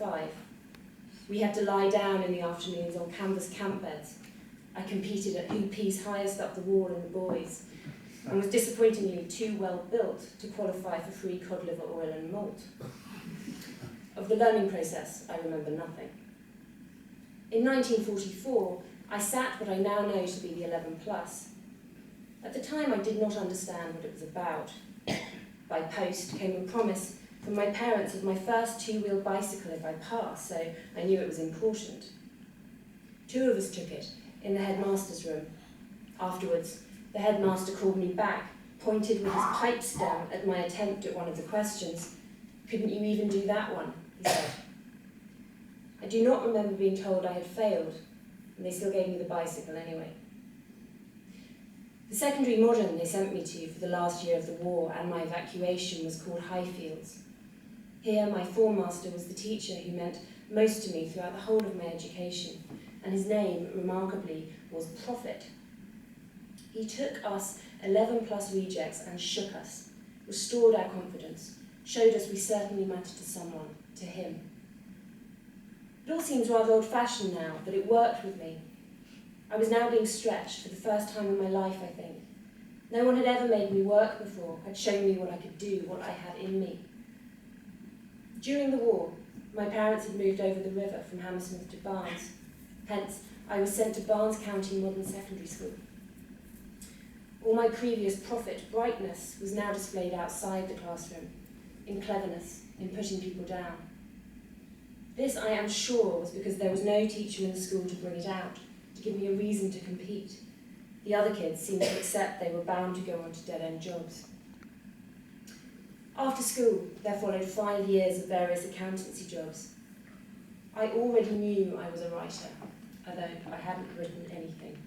5. We had to lie down in the afternoons on canvas camp beds. I competed at who pees highest up the wall in the boys, and was disappointingly too well built to qualify for free cod liver oil and malt. Of the learning process, I remember nothing. In 1944, I sat what I now know to be the 11 plus. At the time, I did not understand what it was about. By post came a promise from my parents of my first two-wheel bicycle if I passed, so I knew it was important. 2 of us took it in the headmaster's room. Afterwards, the headmaster called me back, pointed with his pipe stem at my attempt at one of the questions. "Couldn't you even do that one?" he said. I do not remember being told I had failed, and they still gave me the bicycle anyway. The secondary modern they sent me to for the last year of the war and my evacuation was called Highfields. Here my form master was the teacher who meant most to me throughout the whole of my education, and his name, remarkably, was Prophet. He took us 11 plus rejects and shook us, restored our confidence, showed us we certainly mattered to someone, to him. It all seems rather old-fashioned now, but it worked with me. I was now being stretched for the first time in my life, I think. No one had ever made me work before, had shown me what I could do, what I had in me. During the war, my parents had moved over the river from Hammersmith to Barnes. Hence, I was sent to Barnes County Modern Secondary School. All my previous prophet brightness was now displayed outside the classroom, in cleverness, in putting people down. This, I am sure, was because there was no teacher in the school to bring it out, to give me a reason to compete. The other kids seemed to accept they were bound to go on to dead-end jobs. After school, there followed 5 years of various accountancy jobs. I already knew I was a writer, although I hadn't written anything.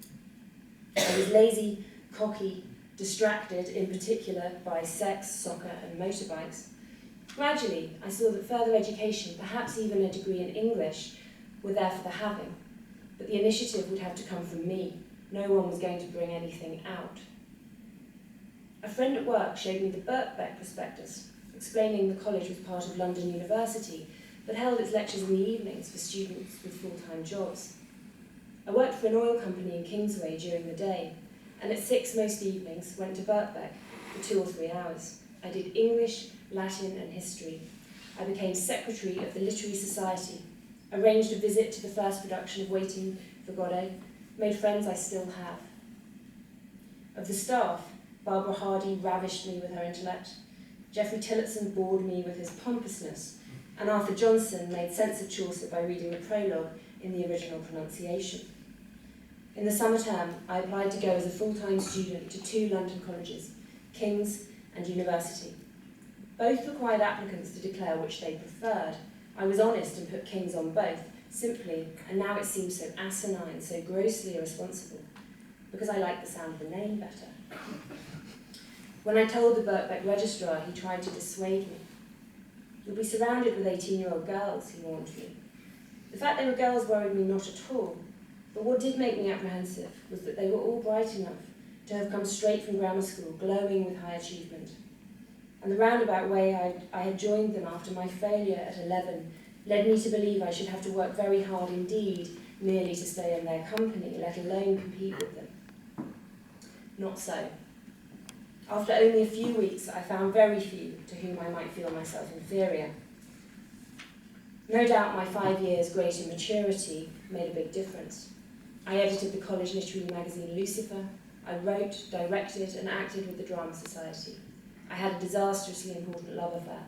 I was lazy, cocky, distracted in particular by sex, soccer and motorbikes. Gradually, I saw that further education, perhaps even a degree in English, were there for the having, but the initiative would have to come from me. No one was going to bring anything out. A friend at work showed me the Birkbeck prospectus, explaining the college was part of London University, but held its lectures in the evenings for students with full-time jobs. I worked for an oil company in Kingsway during the day, and at 6 most evenings went to Birkbeck for 2 or 3 hours. I did English, Latin and history. I became secretary of the Literary Society, arranged a visit to the first production of Waiting for Godot, made friends I still have. Of the staff, Barbara Hardy ravished me with her intellect, Geoffrey Tillotson bored me with his pompousness, and Arthur Johnson made sense of Chaucer by reading the prologue in the original pronunciation. In the summer term, I applied to go as a full-time student to 2 London colleges, King's and University. Both required applicants to declare which they preferred. I was honest and put King's on both, simply, and now it seems so asinine, so grossly irresponsible, because I liked the sound of the name better. When I told the Birkbeck registrar, he tried to dissuade me. "You'll be surrounded with 18-year-old girls," he warned me. The fact they were girls worried me not at all, but what did make me apprehensive was that they were all bright enough to have come straight from grammar school, glowing with high achievement. And the roundabout way I had joined them after my failure at 11 led me to believe I should have to work very hard indeed merely to stay in their company, let alone compete with them. Not so. After only a few weeks, I found very few to whom I might feel myself inferior. No doubt my 5 years' greater maturity made a big difference. I edited the college literary magazine Lucifer. I wrote, directed, and acted with the Drama Society. I had a disastrously important love affair.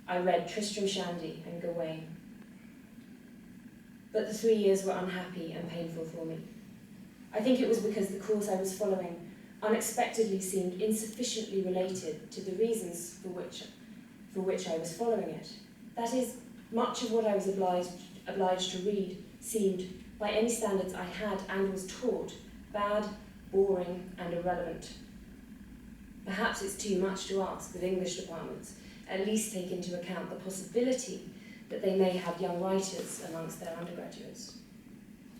I read Tristram Shandy and Gawain. But the 3 years were unhappy and painful for me. I think it was because the course I was following unexpectedly seemed insufficiently related to the reasons for which I was following it. That is, much of what I was obliged to read seemed, by any standards I had and was taught, bad, boring, and irrelevant. Perhaps it's too much to ask that English departments at least take into account the possibility that they may have young writers amongst their undergraduates.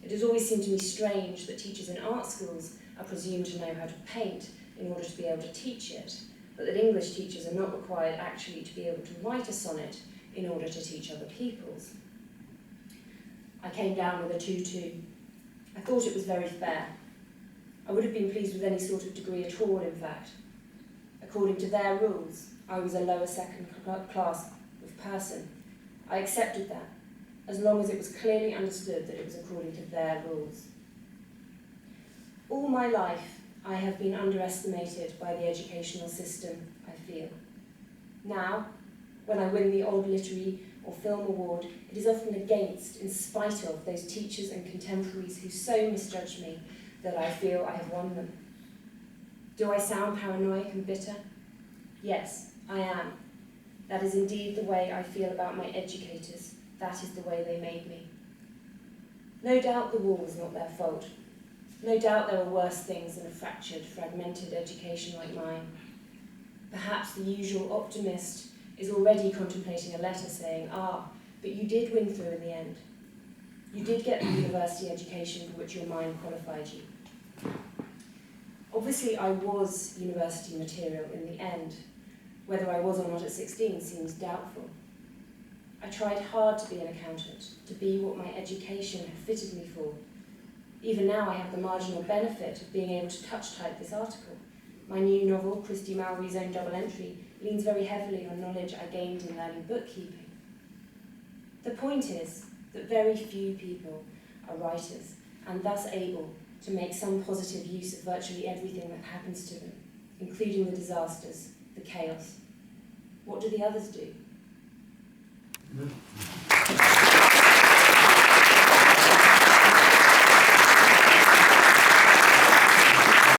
It has always seemed to me strange that teachers in art schools are presumed to know how to paint in order to be able to teach it, but that English teachers are not required actually to be able to write a sonnet in order to teach other pupils. I came down with a 2-2. I thought it was very fair. I would have been pleased with any sort of degree at all, in fact. According to their rules, I was a lower second class of person. I accepted that, as long as it was clearly understood that it was according to their rules. All my life, I have been underestimated by the educational system, I feel. Now, when I win the Old Literary or Film Award, it is often against, in spite of, those teachers and contemporaries who so misjudge me that I feel I have won them. Do I sound paranoid and bitter? Yes, I am. That is indeed the way I feel about my educators. That is the way they made me. No doubt the war was not their fault. No doubt there were worse things than a fractured, fragmented education like mine. Perhaps the usual optimist is already contemplating a letter saying, but you did win through in the end. You did get the university education for which your mind qualified you. Obviously, I was university material in the end. Whether I was or not at 16 seems doubtful. I tried hard to be an accountant, to be what my education had fitted me for. Even now I have the marginal benefit of being able to touch-type this article. My new novel, Christy Mallory's Own Double Entry, leans very heavily on knowledge I gained in learning bookkeeping. The point is that very few people are writers, and thus able to make some positive use of virtually everything that happens to them, including the disasters, the chaos. What do the others do?